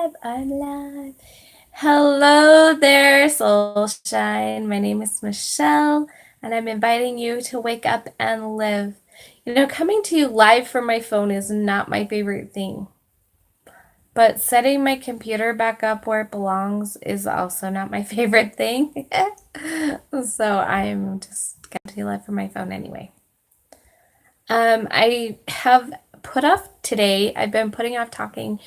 I'm live. Hello there, Soulshine. My name is Michelle, and I'm inviting you to wake up and live. Coming to you live from my phone is not my favorite thing, but setting my computer back up where it belongs is also not my favorite thing. So I'm just coming to you live from my phone anyway. I have put off today, I've been putting off talking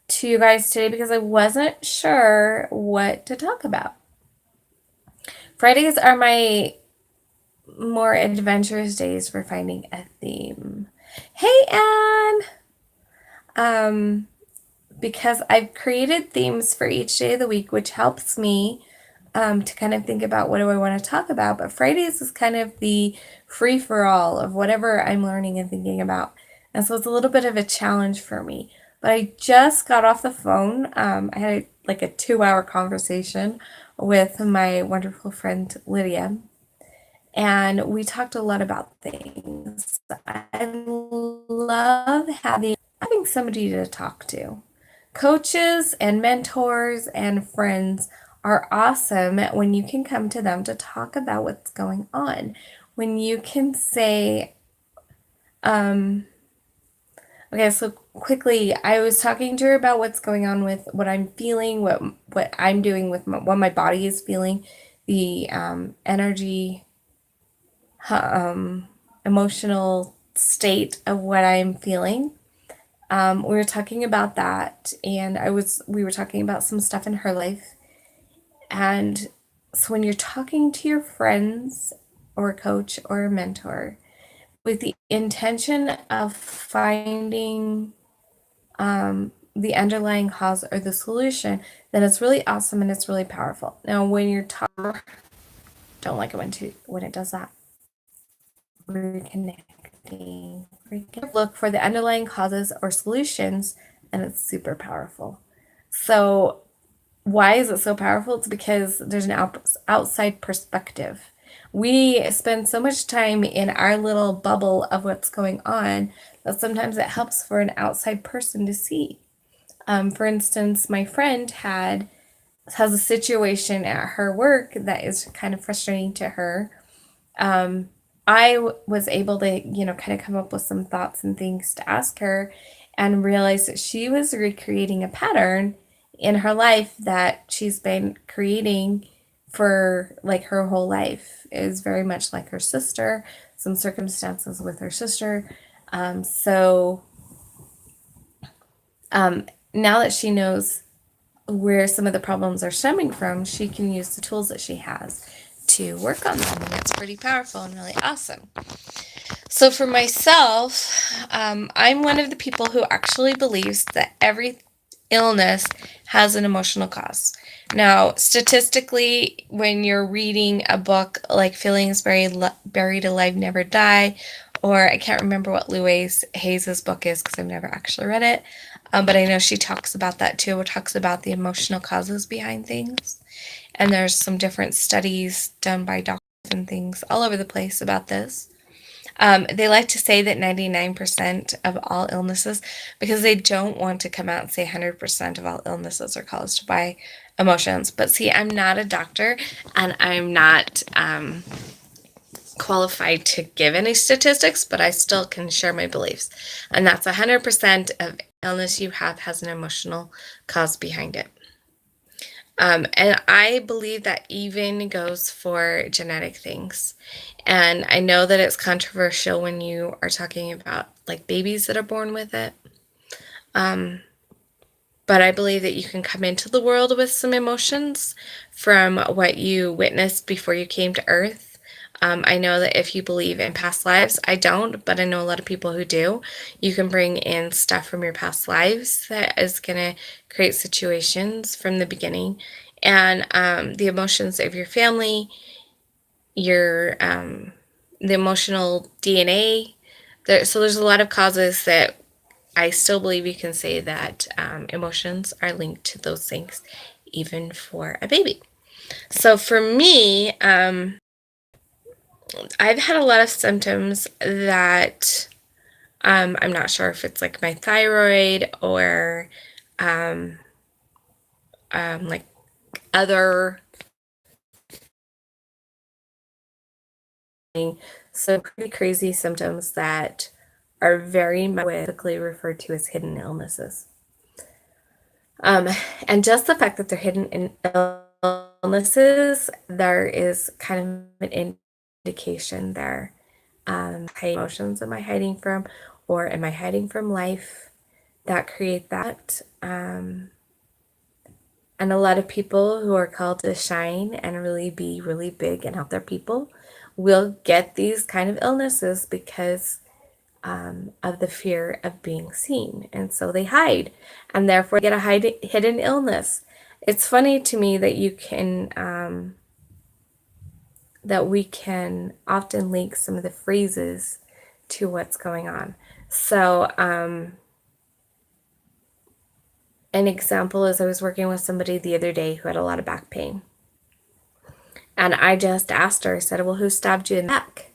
to you guys today because I wasn't sure what to talk about. Fridays are my more adventurous days for finding a theme. Hey, Anne! Um, because I've created themes for each day of the week, which helps me to kind of think about what do I want to talk about. But Fridays is kind of the free for all of whatever I'm learning and thinking about. And so it's a little bit of a challenge for me. But I just got off the phone. I had like a 2 hour conversation with my wonderful friend Lydia. And we talked a lot about things. I love having somebody to talk to. Coaches and mentors and friends are awesome when you can come to them to talk about what's going on. When you can say, okay, so quickly, I was talking to her about what's going on with what I'm feeling, what I'm doing with what my body is feeling, the energy, emotional state of what I'm feeling. We were talking about that, and we were talking about some stuff in her life. And so when you're talking to your friends or a coach or a mentor with the intention of finding the underlying cause or the solution, then it's really awesome and it's really powerful. Now, when you're talking, don't like it when it does that. Reconnecting. Look for the underlying causes or solutions, and it's super powerful. So why is it so powerful? It's because there's an outside perspective. We spend so much time in our little bubble of what's going on that sometimes it helps for an outside person to see. For instance, my friend has a situation at her work that is kind of frustrating to her. I was able to, kind of come up with some thoughts and things to ask her and realize that she was recreating a pattern in her life that she's been creating for like her whole life. It is very much like her sister, some circumstances with her sister. So now that she knows where some of the problems are stemming from, she can use the tools that she has to work on them. And it's pretty powerful and really awesome. So for myself, I'm one of the people who actually believes that every illness has an emotional cause. Now, statistically, when you're reading a book like Feelings Buried Alive Never Die, or I can't remember what Louise Hayes' book is because I've never actually read it, but I know she talks about that too. It talks about the emotional causes behind things. And there's some different studies done by doctors and things all over the place about this. They like to say that 99% of all illnesses, because they don't want to come out and say 100% of all illnesses are caused by emotions. But see, I'm not a doctor and I'm not qualified to give any statistics, but I still can share my beliefs. And that's 100% of illness you have has an emotional cause behind it. And I believe that even goes for genetic things. And I know that it's controversial when you are talking about like babies that are born with it. But I believe that you can come into the world with some emotions from what you witnessed before you came to Earth. I know that if you believe in past lives, I don't, but I know a lot of people who do. You can bring in stuff from your past lives that is going to create situations from the beginning. And the emotions of your family, your the emotional DNA. So there's a lot of causes that I still believe you can say that emotions are linked to those things, even for a baby. So for me, I've had a lot of symptoms that I'm not sure if it's like my thyroid or like other some pretty crazy symptoms that are very typically referred to as hidden illnesses. And just the fact that they're hidden illnesses, there is kind of an indication there. Emotions am I hiding from, or am I hiding from life that create that? And a lot of people who are called to shine and really be really big and help their people will get these kind of illnesses because of the fear of being seen. And so they hide, and therefore get a hidden illness. It's funny to me that you can, that we can often link some of the phrases to what's going on. So, an example is I was working with somebody the other day who had a lot of back pain. And I just asked her, I said, well, who stabbed you in the back?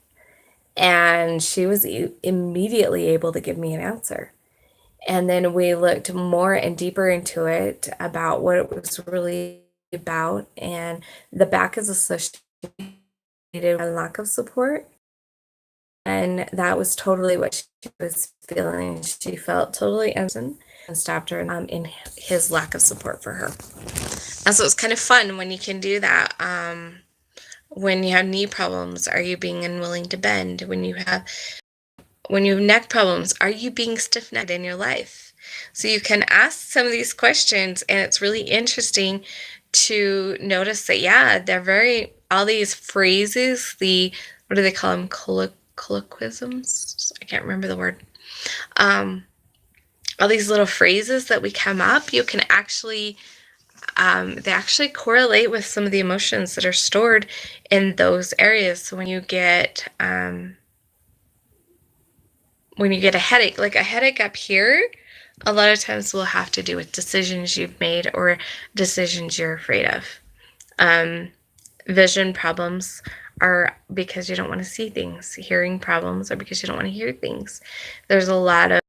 And she was immediately able to give me an answer. And then we looked more and deeper into it about what it was really about. And the back is associated with a lack of support. And that was totally what she was feeling. She felt totally innocent and stabbed her in his lack of support for her. And so it's kind of fun when you can do that. When you have knee problems, are you being unwilling to bend? When you have neck problems, are you being stiff-necked in your life? So you can ask some of these questions, and it's really interesting to notice that, yeah, they're all these phrases, what do they call them? Colloquisms? I can't remember the word. All these little phrases that we come up, you can actually, they actually correlate with some of the emotions that are stored in those areas. So when you get a headache, like a headache up here, a lot of times will have to do with decisions you've made or decisions you're afraid of. Vision problems are because you don't want to see things. Hearing problems are because you don't want to hear things. There's a lot of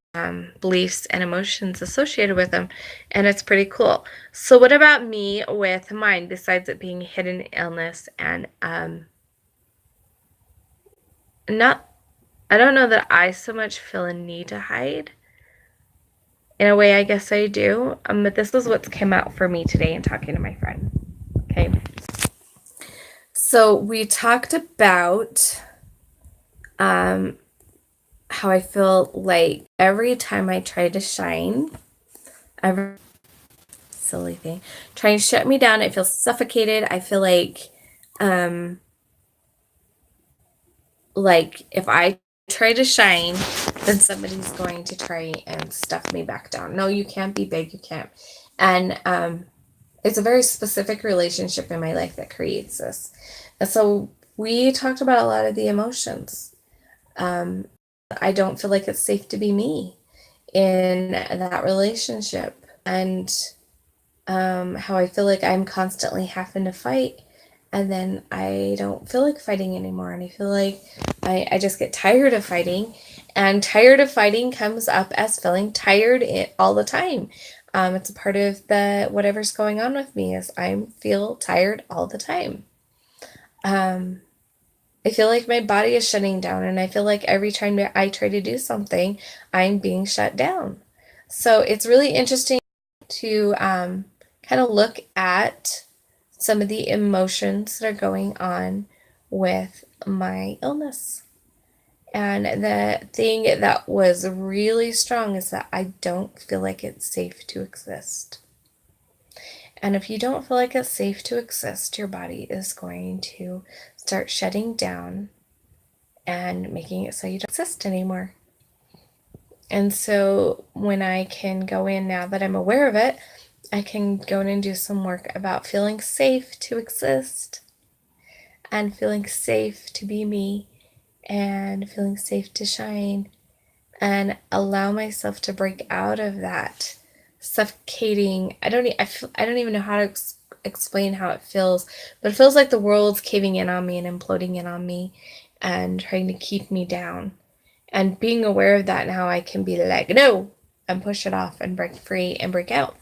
beliefs and emotions associated with them, and it's pretty cool. So what about me with mine, besides it being hidden illness and I don't know that I so much feel a need to hide. In a way, I guess I do. But this is what's come out for me today in talking to my friend. Okay. So we talked about how I feel like every time I try to shine, every silly thing, trying to shut me down, I feel suffocated. I feel like if I try to shine, then somebody's going to try and stuff me back down. No, you can't be big. You can't. And it's a very specific relationship in my life that creates this. And so we talked about a lot of the emotions. I don't feel like it's safe to be me in that relationship, and how I feel like I'm constantly having to fight, and then I don't feel like fighting anymore, and I feel like I just get tired of fighting, and tired of fighting comes up as feeling tired all the time. It's a part of whatever's going on with me is I feel tired all the time. I feel like my body is shutting down, and I feel like every time that I try to do something, I'm being shut down. So it's really interesting to kind of look at some of the emotions that are going on with my illness. And the thing that was really strong is that I don't feel like it's safe to exist. And if you don't feel like it's safe to exist, your body is going to start shutting down and making it so you don't exist anymore. And so when I can go in, now that I'm aware of it, I can go in and do some work about feeling safe to exist and feeling safe to be me and feeling safe to shine, and allow myself to break out of that suffocating. I don't even know how to explain how it feels, but it feels like the world's caving in on me and imploding in on me and trying to keep me down. And being aware of that now, I can be like, no, and push it off and break free and break out.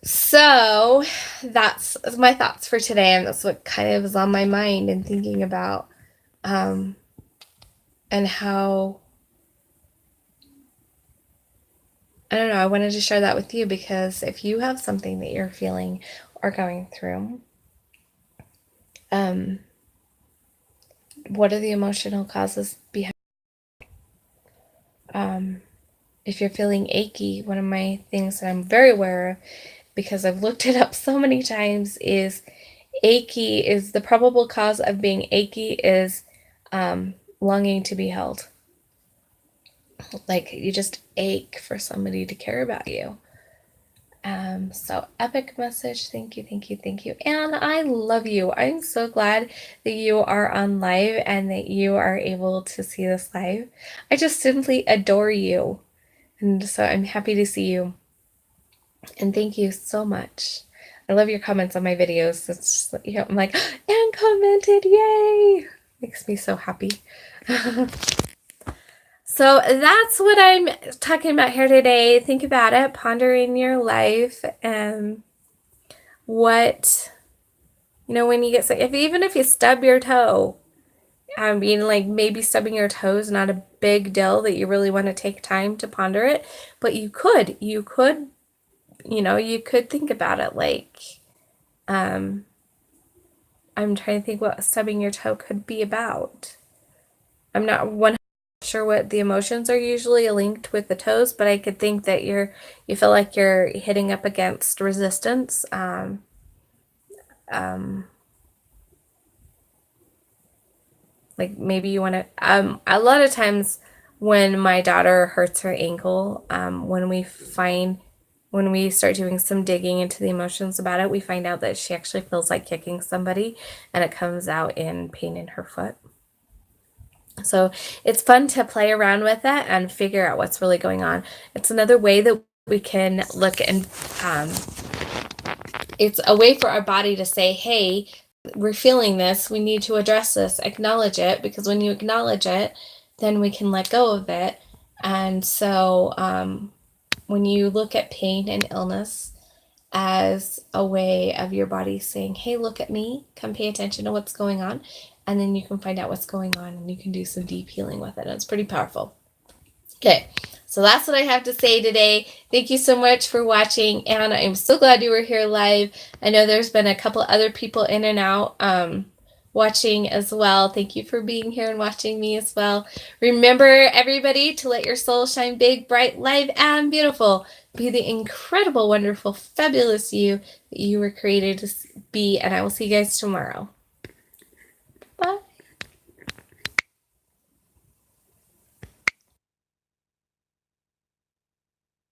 So that's my thoughts for today, and that's what kind of is on my mind and thinking about, and how, I don't know, I wanted to share that with you because if you have something that you're feeling or going through, um, what are the emotional causes behind? If you're feeling achy, one of my things that I'm very aware of, because I've looked it up so many times, is achy is the probable cause of being achy is longing to be held. Like you just ache for somebody to care about you. So epic message. Thank you, thank you, thank you. And I love you. I'm so glad that you are on live and that you are able to see this live. I just simply adore you. And so I'm happy to see you. And thank you so much. I love your comments on my videos. It's just, I'm like, and commented, yay! Makes me so happy. So that's what I'm talking about here today. Think about it, ponder in your life, and what, when you get sick, even if you stub your toe, I mean, like maybe stubbing your toe is not a big deal that you really want to take time to ponder it, but you could think about it. Like, I'm trying to think what stubbing your toe could be about. I'm not 100% sure what the emotions are usually linked with the toes, but I could think that you feel like you're hitting up against resistance. Like maybe you want to. A lot of times when my daughter hurts her ankle, when we start doing some digging into the emotions about it, we find out that she actually feels like kicking somebody, and it comes out in pain in her foot. So it's fun to play around with it and figure out what's really going on. It's another way that we can look, and it's a way for our body to say, hey, we're feeling this, we need to address this, acknowledge it, because when you acknowledge it, then we can let go of it. And so when you look at pain and illness as a way of your body saying, hey, look at me, come pay attention to what's going on, and then you can find out what's going on and you can do some deep healing with it. And it's pretty powerful. Okay, so that's what I have to say today. Thank you so much for watching, and I'm so glad you were here live. I know there's been a couple other people in and out watching as well. Thank you for being here and watching me as well. Remember, everybody, to let your soul shine big, bright, live, and beautiful. Be the incredible, wonderful, fabulous you that you were created to be, and I will see you guys tomorrow.